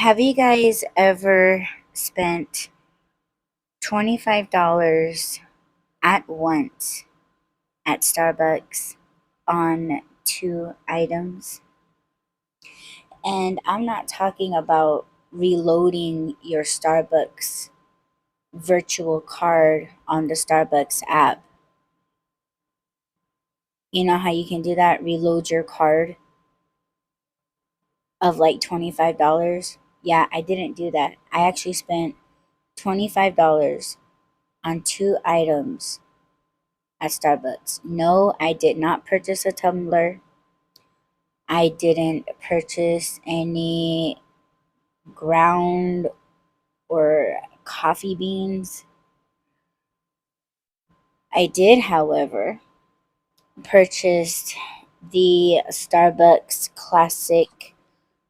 Have you guys ever spent $25 at once at Starbucks on two items? And I'm not talking about reloading your Starbucks virtual card on the Starbucks app. You know how you can do that? Reload your card of like $25? Yeah, I didn't do that. I actually spent $25 on two items at Starbucks. No, I did not purchase a tumbler. I didn't purchase any ground or coffee beans. I did, however, purchase the Starbucks classic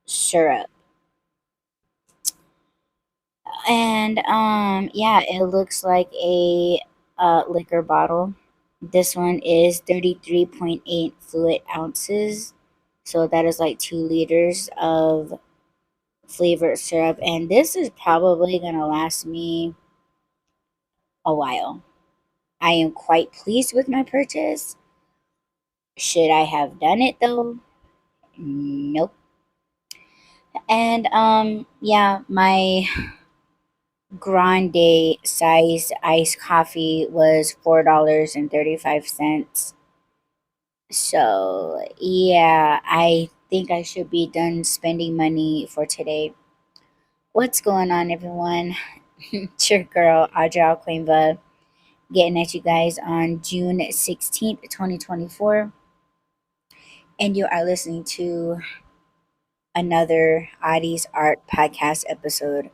syrup. And yeah, it looks like a liquor bottle. This one is 33.8 fluid ounces. So that is like 2 liters of flavored syrup, and this is probably gonna last me a while. I am quite pleased with my purchase. Should I have done it though? Nope. And yeah, my grande size iced coffee was $4.35. So yeah, I think I should be done spending money for today. What's going on, everyone? It's your girl, AudreyalKoinva, getting at you guys on June 16th, 2024. And you are listening to another Audie's Art podcast episode.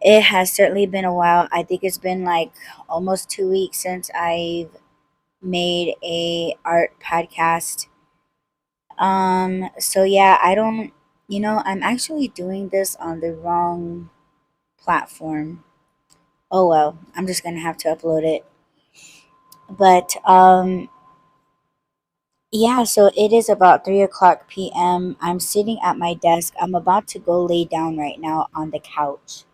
It has certainly been a while. I think it's been like almost 2 weeks since I've made a art podcast. So yeah, I don't, I'm actually doing this on the wrong platform. Oh well, I'm just gonna have to upload it. But yeah, so it is about 3 o'clock p.m. I'm sitting at my desk. I'm about to go lay down right now on the couch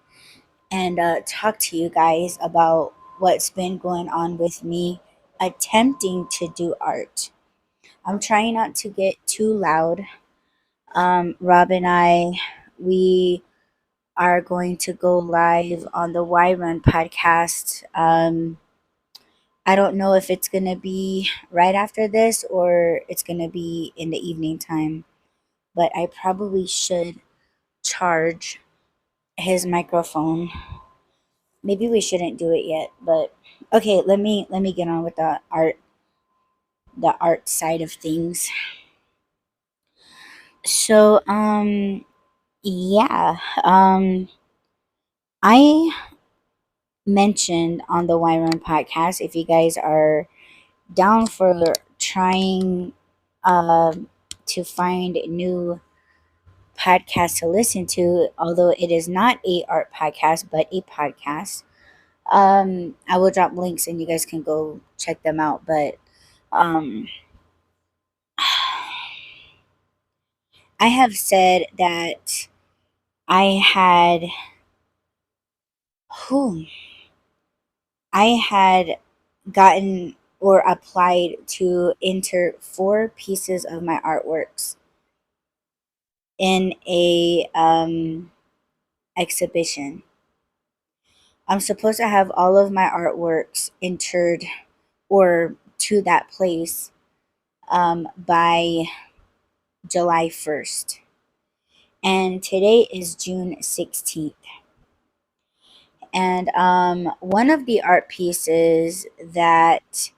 and talk to you guys about what's been going on with me attempting to do art. I'm trying not to get too loud. Rob and we are going to go live on the Y Run podcast. I don't know if it's going to be right after this or it's going to be in the evening time, but I probably should charge his microphone. Maybe we shouldn't do it yet, but okay, let me get on with the art side of things. So, yeah, I mentioned on the Y Run podcast, if you guys are down for trying to find new podcasts to listen to, although it is not a art podcast but a podcast. I will drop links and you guys can go check them out. But um, I have said that I had who I had gotten or applied to enter 4 pieces of my artworks in a exhibition. I'm supposed to have all of my artworks entered or to that place by July 1st. And today is June 16th. And one of the art pieces that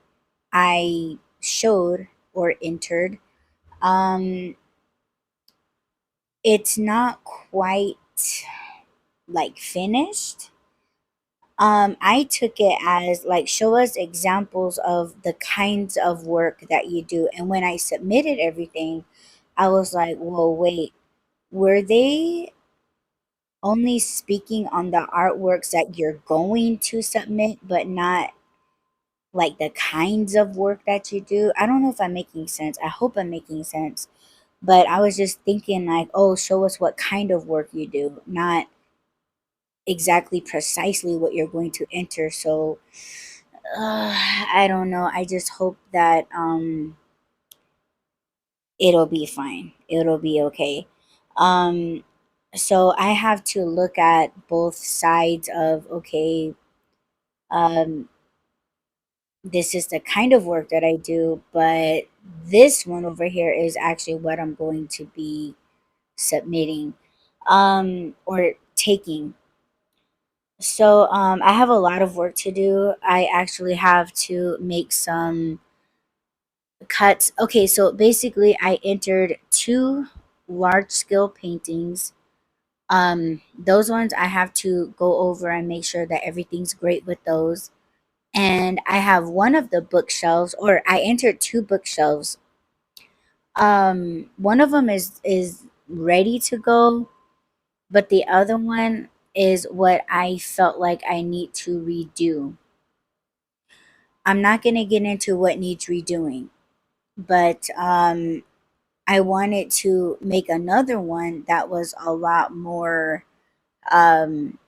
I showed or entered, um, it's not quite like finished. I took it as like, show us examples of the kinds of work that you do. And when I submitted everything, I was like, whoa, wait, were they only speaking on the artworks that you're going to submit, but not like the kinds of work that you do? I don't know if I'm making sense. I hope I'm making sense. But I was just thinking like, oh, show us what kind of work you do, not exactly precisely what you're going to enter. So I don't know. I just hope that it'll be fine. It'll be okay. Um so I have to look at both sides of, okay, um this is the kind of work that I do, but this one over here is actually what I'm going to be submitting or taking. So I have a lot of work to do. I actually have to make some cuts. Okay, so basically I entered two large scale paintings. Those ones I have to go over and make sure that everything's great with those. And I have one of the bookshelves, or I entered two bookshelves. One of them is ready to go, but the other one is what I felt like I need to redo. I'm not gonna get into what needs redoing, but I wanted to make another one that was a lot more, um,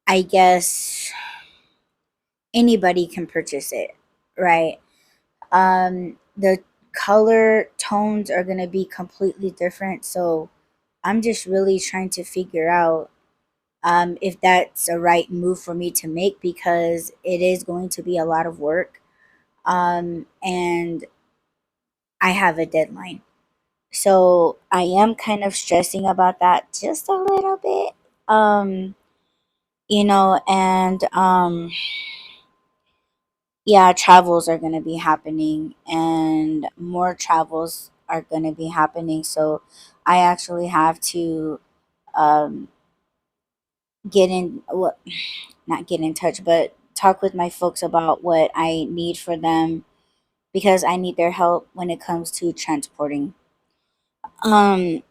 I guess anybody can purchase it, right? The color tones are gonna be completely different, so I'm just really trying to figure out if that's a right move for me to make, because it is going to be a lot of work, and I have a deadline. So I am kind of stressing about that just a little bit. Um, and yeah, travels are going to be happening, and more travels are going to be happening. So I actually have to um, get in, what, not get in touch, but talk with my folks about what I need for them, because I need their help when it comes to transporting. Um,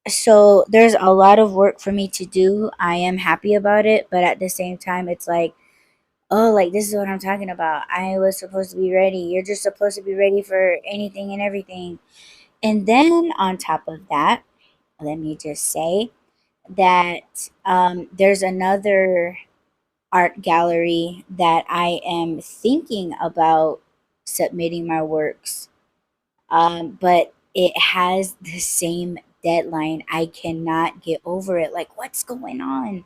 so there's a lot of work for me to do. I am happy about it, but at the same time, it's like, oh, like this is what I'm talking about. I was supposed to be ready. You're just supposed to be ready for anything and everything. And then on top of that, let me just say that there's another art gallery that I am thinking about submitting my works, but it has the same deadline. I cannot get over it. Like, what's going on?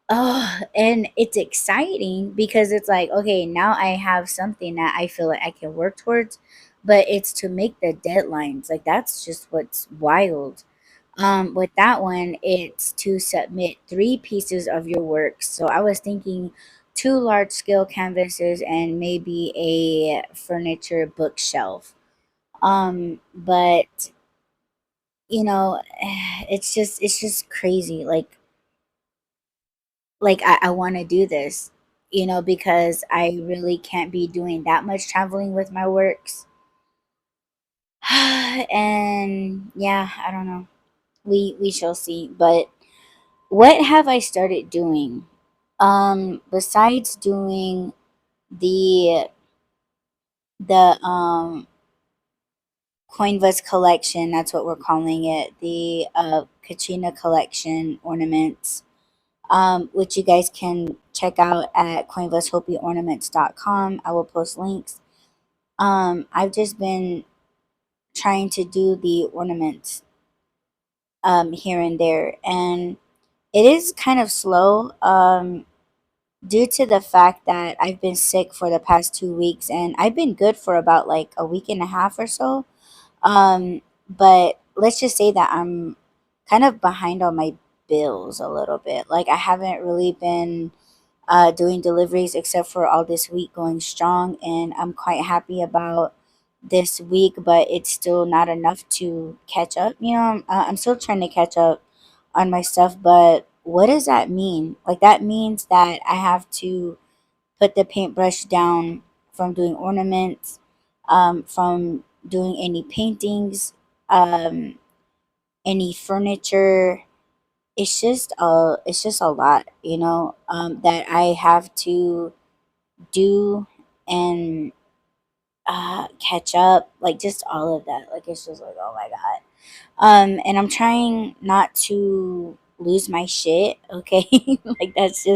Oh, and it's exciting because it's like, okay, now I have something that I feel like I can work towards, but it's to make the deadlines. Like, that's just what's wild. With that one, it's to submit three pieces of your work. So I was thinking two large scale canvases and maybe a furniture bookshelf. But it's just crazy. Like I want to do this, because I really can't be doing that much traveling with my works. And yeah, I don't know. We shall see. But what have I started doing? Besides doing the the Coinvas collection, that's what we're calling it, the Katrina collection ornaments, which you guys can check out at coinvashopieornaments.com. I will post links. I've just been trying to do the ornaments here and there, and it is kind of slow, due to the fact that I've been sick for the past 2 weeks, and I've been good for about like a week and a half or so. But let's just say that I'm kind of behind on my bills a little bit. Like, I haven't really been doing deliveries except for all this week going strong, and I'm quite happy about this week, but it's still not enough to catch up. I'm still trying to catch up on my stuff, but what does that mean? Like, that means that I have to put the paintbrush down from doing ornaments, from doing any paintings, um, any furniture. It's just a lot, that I have to do, and catch up, like just all of that. Like it's just like, oh my god. And I'm trying not to lose my shit, okay? Like that's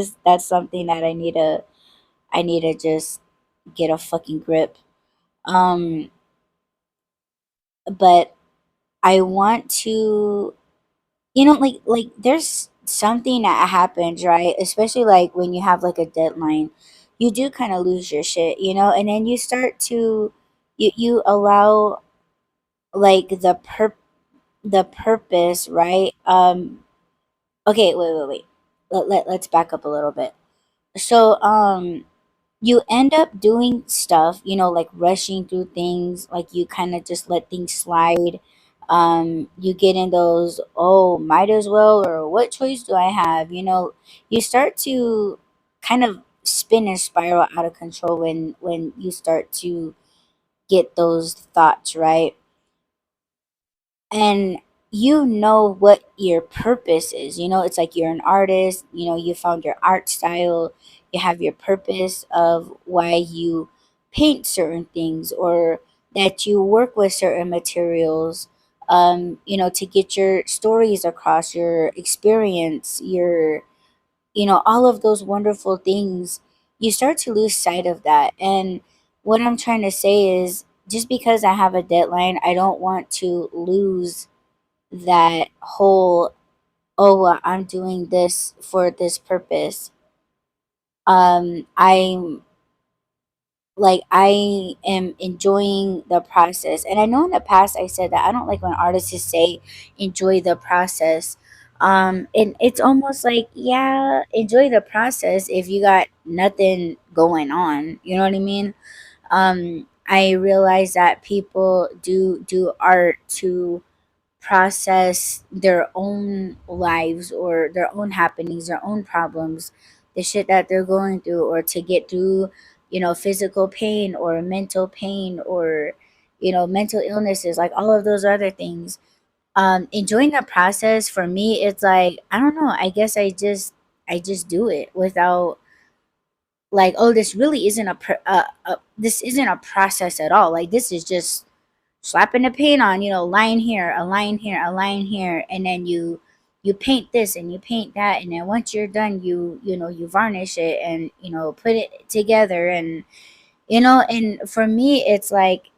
something that I need to just get a fucking grip. Um, but I want to, like there's something that happens, right? Especially like when you have like a deadline, you do kind of lose your shit, and then you start to you allow like the purpose, right? Okay, wait. Let's back up a little bit. So, you end up doing stuff, like rushing through things, like you kind of just let things slide. You get in those, oh, might as well, or what choice do I have? You start to kind of spin and spiral out of control when you start to get those thoughts, right? And you know what your purpose is. It's like you're an artist, you found your art style, you have your purpose of why you paint certain things, or that you work with certain materials, to get your stories across, your experience, all of those wonderful things. You start to lose sight of that. And what I'm trying to say is, just because I have a deadline, I don't want to lose that whole, oh, well, I'm doing this for this purpose. I am enjoying the process. And I know in the past I said that I don't like when artists say enjoy the process. And it's almost like, yeah, enjoy the process if you got nothing going on, you know what I mean? I realize that people do art to process their own lives, or their own happenings, their own problems, the shit that they're going through, or to get through, physical pain or mental pain, or, mental illnesses, like all of those other things. Enjoying the process for me, it's like, I don't know, I guess I just do it without, like, oh, this really isn't this isn't a process at all. Like, this is just slapping the paint on, line here, a line here, a line here, and then you paint this and you paint that, and then once you're done, you varnish it, and put it together. And for me, it's like,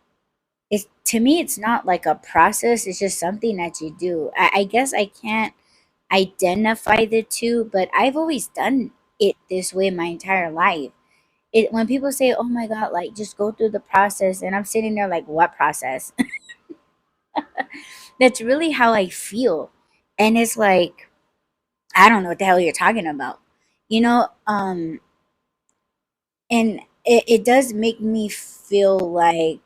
it's to me, it's not like a process, it's just something that you do. I guess I can't identify the two, but I've always done it this way my entire life. When people say, oh my god, like, just go through the process, and I'm sitting there like, what process? That's really how I feel. And it's like, I don't know what the hell you're talking about. You know, and it does make me feel like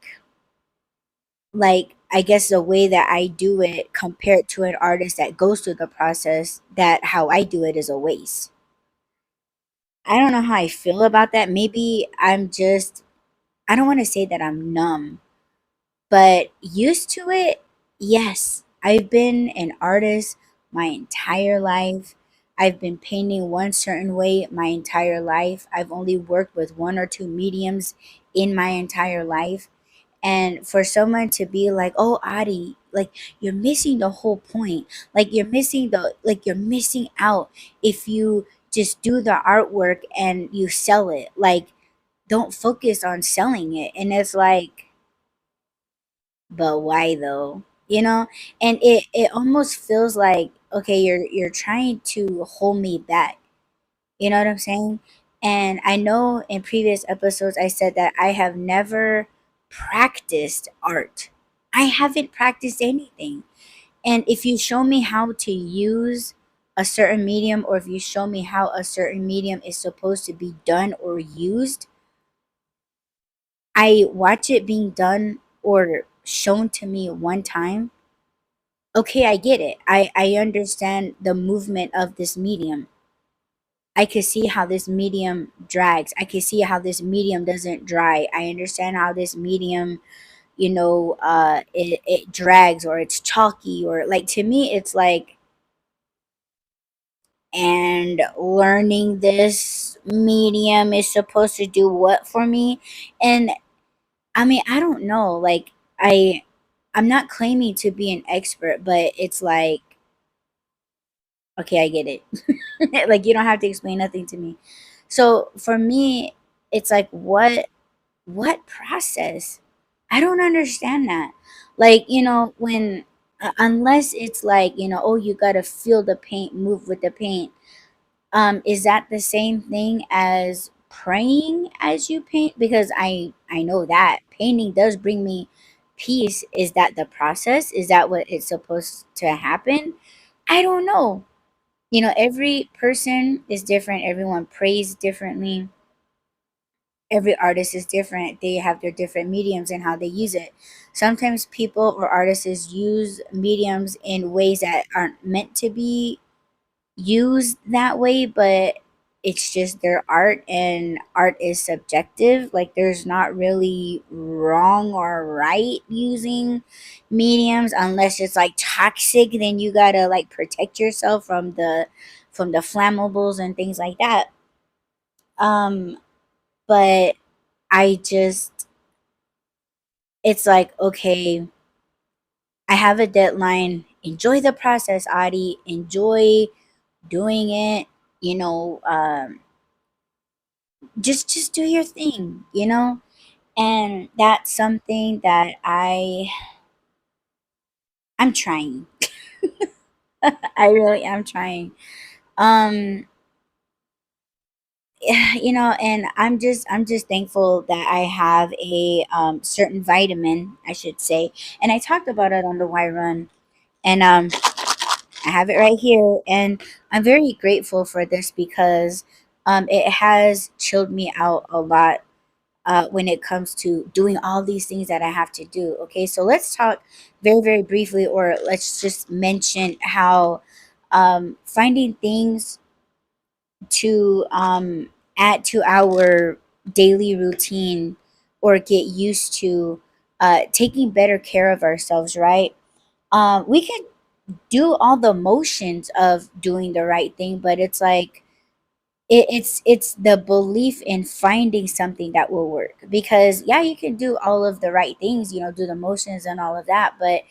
I guess the way that I do it compared to an artist that goes through the process, that how I do it is a waste. I don't know how I feel about that. Maybe I don't want to say that I'm numb, but used to it, yes. I've been an artist my entire life. I've been painting one certain way my entire life. I've only worked with one or two mediums in my entire life. And for someone to be like, oh, Audie, like, you're missing the whole point. Like, you're missing out if you just do the artwork and you sell it. Like, don't focus on selling it. And it's like, but why though? And it almost feels like, okay, you're trying to hold me back. You know what I'm saying? And I know in previous episodes I said that I have never practiced art. I haven't practiced anything. And if you show me how to use a certain medium, or if you show me how a certain medium is supposed to be done or used, I watch it being done or shown to me one time. Okay, I get it. I understand the movement of this medium. I can see how this medium drags. I can see how this medium doesn't dry. I understand how this medium, it drags, or it's chalky, or like, to me it's like, and learning this medium is supposed to do what for me? And I mean, I don't know. Like, I'm not claiming to be an expert, but it's like, okay, I get it. Like, you don't have to explain nothing to me. So for me, it's like, what process? I don't understand that. Like, when unless it's like, oh, you gotta feel the paint, move with the paint. Is that the same thing as praying as you paint? Because I know that painting does bring me peace. Is that the process? Is that what it's supposed to happen? I don't know. Every person is different. Everyone prays differently. Every artist is different. They have their different mediums and how they use it. Sometimes people or artists use mediums in ways that aren't meant to be used that way, but it's just their art, and art is subjective. Like, there's not really wrong or right using mediums unless it's like toxic, then you gotta like protect yourself from the flammables and things like that. But I just it's like, okay, I have a deadline. Enjoy the process, Audie. Enjoy doing it. You know, just do your thing. And that's something that I'm trying. I really am trying. Um, and I'm just thankful that I have a certain vitamin, I should say, and I talked about it on the Y Run, and I have it right here, and I'm very grateful for this because it has chilled me out a lot when it comes to doing all these things that I have to do. Okay, so let's talk very, very briefly, or let's just mention how finding things to add to our daily routine or get used to taking better care of ourselves, right? We can do all the motions of doing the right thing, but it's like it's the belief in finding something that will work. Because yeah, you can do all of the right things, do the motions and all of that, but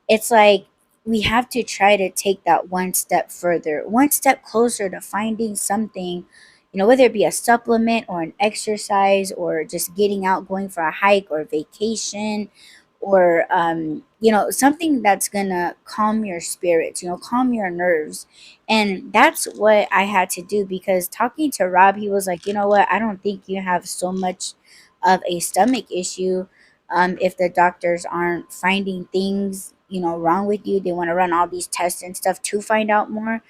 it's like we have to try to take that one step further, one step closer to finding something, whether it be a supplement or an exercise or just getting out, going for a hike or vacation, or something that's gonna calm your spirits, calm your nerves. And that's what I had to do, because talking to Rob, he was like, you know what, I don't think you have so much of a stomach issue. If the doctors aren't finding things wrong with you, they want to run all these tests and stuff to find out more.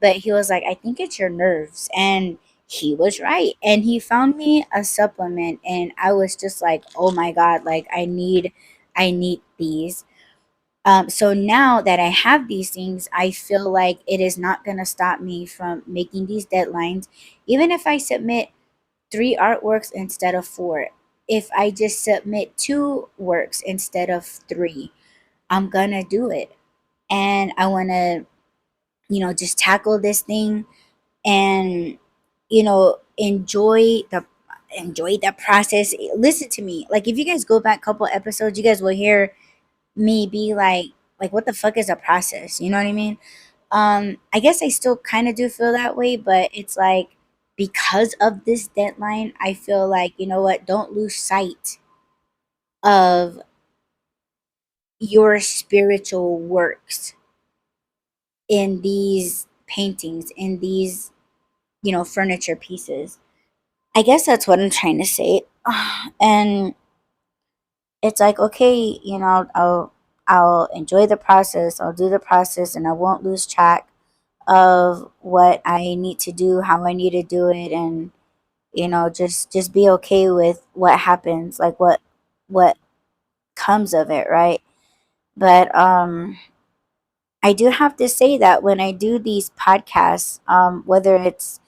But he was like, I think it's your nerves. And he was right, and he found me a supplement, and I was just like, oh my god, like I need these. So now that I have these things, I feel like it is not going to stop me from making these deadlines. Even if I submit 3 artworks instead of 4, if I just submit 2 works instead of 3, I'm going to do it. And I want to, just tackle this thing and, enjoy the process. Listen to me. Like, if you guys go back a couple episodes, you guys will hear me be like what the fuck is a process, you know what I mean? I guess I still kind of do feel that way, but it's like, because of this deadline, I feel like, you know what, don't lose sight of your spiritual works in these paintings, in these furniture pieces. I guess that's what I'm trying to say. And it's like, okay, I'll enjoy the process, I'll do the process, and I won't lose track of what I need to do, how I need to do it, and just be okay with what happens, like what comes of it, right? But I do have to say that when I do these podcasts, whether it's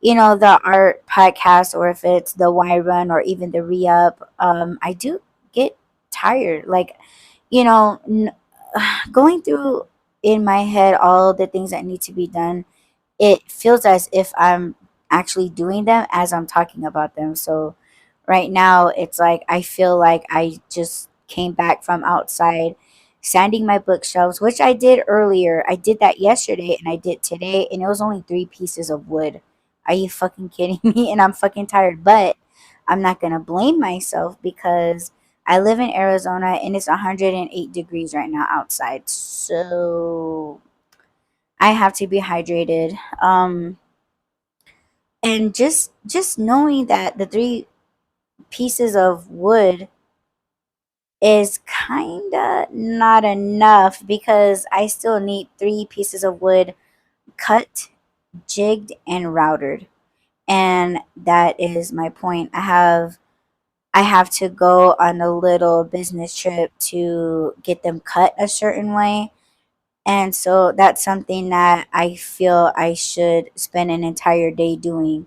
the art podcast, or if it's the Y Run, or even the Re Up, I do get tired. Like, you know, n- going through in my head all the things that need to be done, it feels as if I'm actually doing them as I'm talking about them. So Right now it's like I feel like I just came back from outside sanding my bookshelves, which I did earlier. I did that yesterday and I did today, and it was only 3 pieces of wood. Are you fucking kidding me? And I'm fucking tired, but I'm not gonna blame myself because I live in Arizona and it's 108 degrees right now outside, so I have to be hydrated. And just knowing that the 3 pieces of wood is kinda not enough because I still need 3 pieces of wood cut, jigged, and routered. And that is my point. I have to go on a little business trip to get them cut a certain way. And so that's something that I feel I should spend an entire day doing.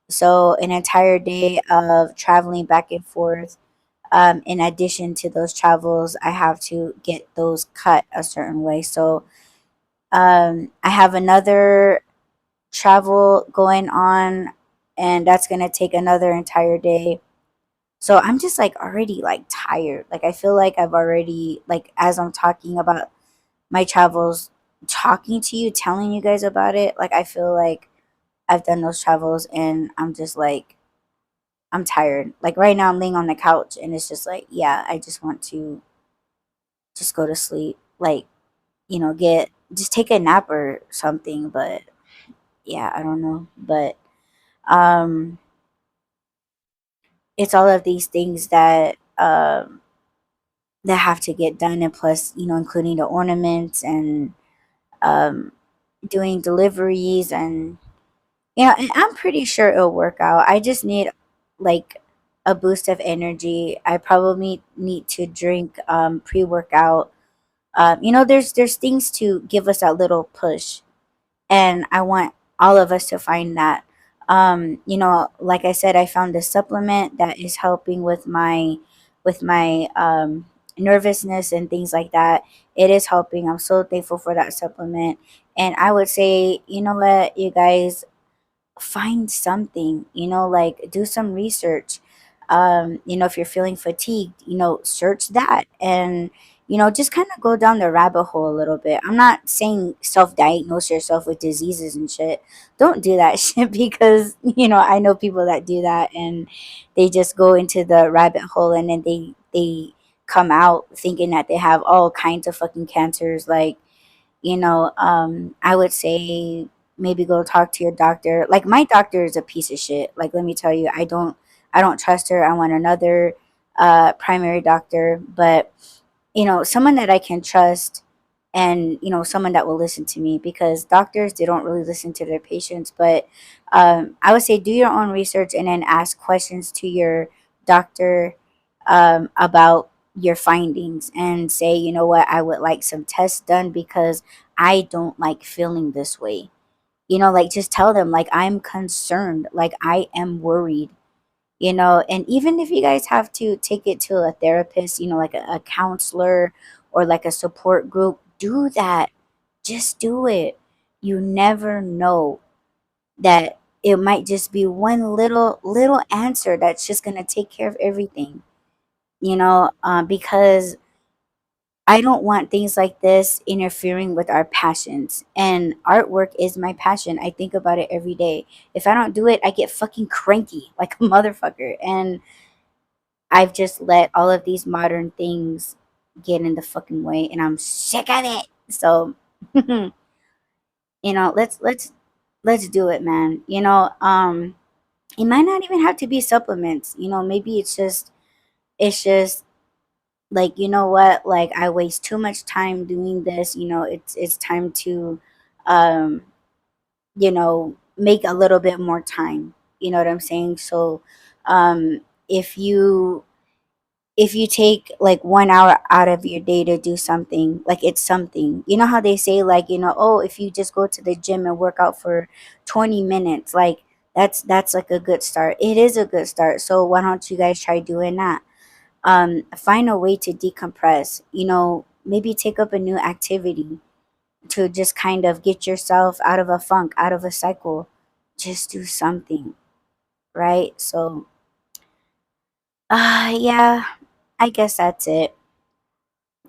So an entire day of traveling back and forth. In addition to those travels, I have to get those cut a certain way. So I have another travel going on, and that's gonna take another entire day. So I'm just like already like tired. Like I feel like I've already like as I'm talking about my travels, talking to you, telling you guys about it, like I feel like I've done those travels and I'm just like I'm tired. Like right now I'm laying on the couch and it's just like, yeah, I just want to just go to sleep. Like, get just take a nap or something, but yeah, I don't know. But um it's all of these things that have to get done, and plus, including the ornaments and um doing deliveries, and and I'm pretty sure it'll work out. I just need like a boost of energy. I probably need to drink pre-workout. There's things to give us that little push, and I want all of us to find that. Like I said, I found a supplement that is helping with my nervousness and things like that. It is helping. I'm so thankful for that supplement. And I would say, you know what, you guys, find something, like do some research. If you're feeling fatigued, search that, and just kind of go down the rabbit hole a little bit. I'm not saying self-diagnose yourself with diseases and shit. Don't do that shit because I know people that do that, and they just go into the rabbit hole, and then they come out thinking that they have all kinds of fucking cancers. Like, I would say maybe go talk to your doctor. Like my doctor is a piece of shit. Like let me tell you, I don't trust her. I want another primary doctor, but someone that I can trust, and someone that will listen to me, because doctors, they don't really listen to their patients. But I would say do your own research and then ask questions to your doctor about your findings, and say, you know what, I would like some tests done because I don't like feeling this way. Like just tell them, like, I'm concerned, like I am worried. And even if you guys have to take it to a therapist, like a counselor or like a support group, do that. Just do it. You never know that it might just be one little answer that's just going to take care of everything. Because I don't want things like this interfering with our passions. And artwork is my passion. I think about it every day. If I don't do it, I get fucking cranky like a motherfucker. And I've just let all of these modern things get in the fucking way, and I'm sick of it. So, let's do it, man. It might not even have to be supplements. Maybe it's just like, you know what, like I waste too much time doing this. It's time to um make a little bit more time. You know what I'm saying? So um if you take like 1 hour out of your day to do something, like it's something. You know how they say, like, oh, if you just go to the gym and work out for 20 minutes, like that's like a good start. It is a good start. So why don't you guys try doing that? Find a way to decompress. Maybe take up a new activity to just kind of get yourself out of a funk, out of a cycle. Just do something, right? So Yeah, I guess that's it.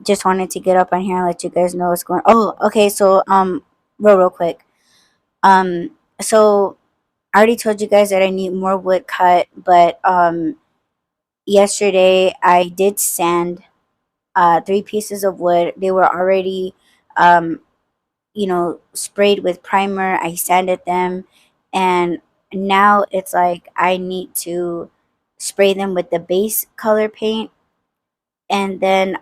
Just wanted to get up on here and let you guys know what's going. Oh, okay. So real quick. Um, so I already told you guys that I need more wood cut, but yesterday I did sand three pieces of wood. They were already um sprayed with primer. I sanded them, and now it's like I need to spray them with the base color paint, and then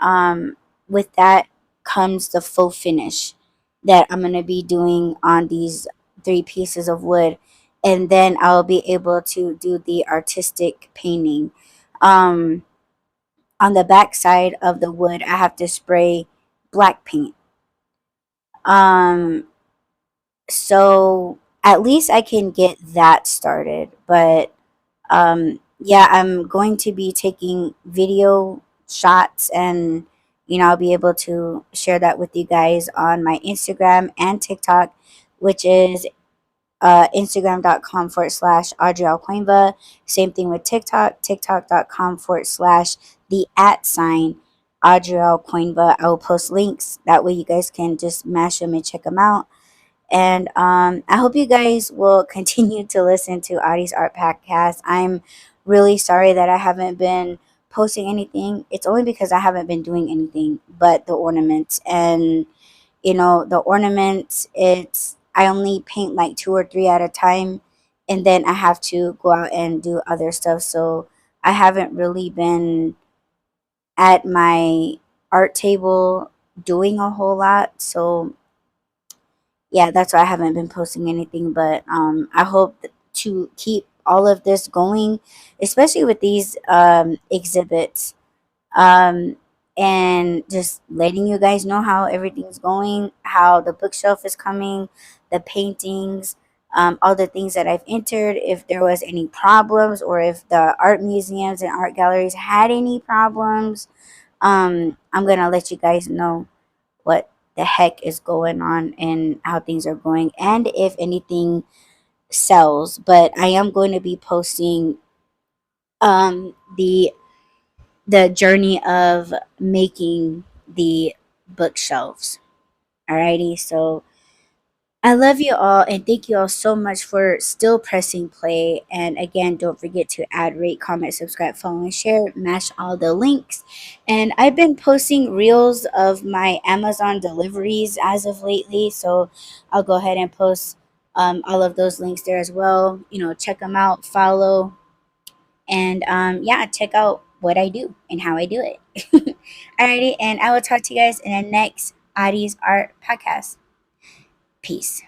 with that comes the full finish that I'm going to be doing on these three pieces of wood, and then I'll be able to do the artistic painting. um on the back side of the wood I have to spray black paint. Um so at least I can get that started. But yeah, I'm going to be taking video shots, and I'll be able to share that with you guys on my Instagram and TikTok, which is Instagram.com/AudreyalKoinva. Same thing with TikTok, TikTok.com/ the at sign AudreyalKoinva. I will post links. That way you guys can just mash them and check them out. And I hope you guys will continue to listen to Audie's Art Podcast. I'm really sorry that I haven't been posting anything. It's only because I haven't been doing anything but the ornaments. And, the ornaments, I only paint like two or three at a time. And then I have to go out and do other stuff. So I haven't really been at my art table doing a whole lot. So yeah, that's why I haven't been posting anything. But I hope to keep all of this going, especially with these exhibits, um, and just letting you guys know how everything's going, how the bookshelf is coming, the paintings, all the things that I've entered. If there was any problems, or if the art museums and art galleries had any problems, I'm gonna let you guys know what the heck is going on and how things are going, and if anything sells. But I am going to be posting the journey of making the bookshelves. Alrighty, so I love you all, and thank you all so much for still pressing play. And again, don't forget to add, rate, comment, subscribe, follow, and share. Mash all the links. And I've been posting reels of my Amazon deliveries as of lately, so I'll go ahead and post all of those links there as well. Check them out, follow, and yeah, check out what I do and how I do it. Alrighty, and I will talk to you guys in the next Audie's Art Podcast. Peace.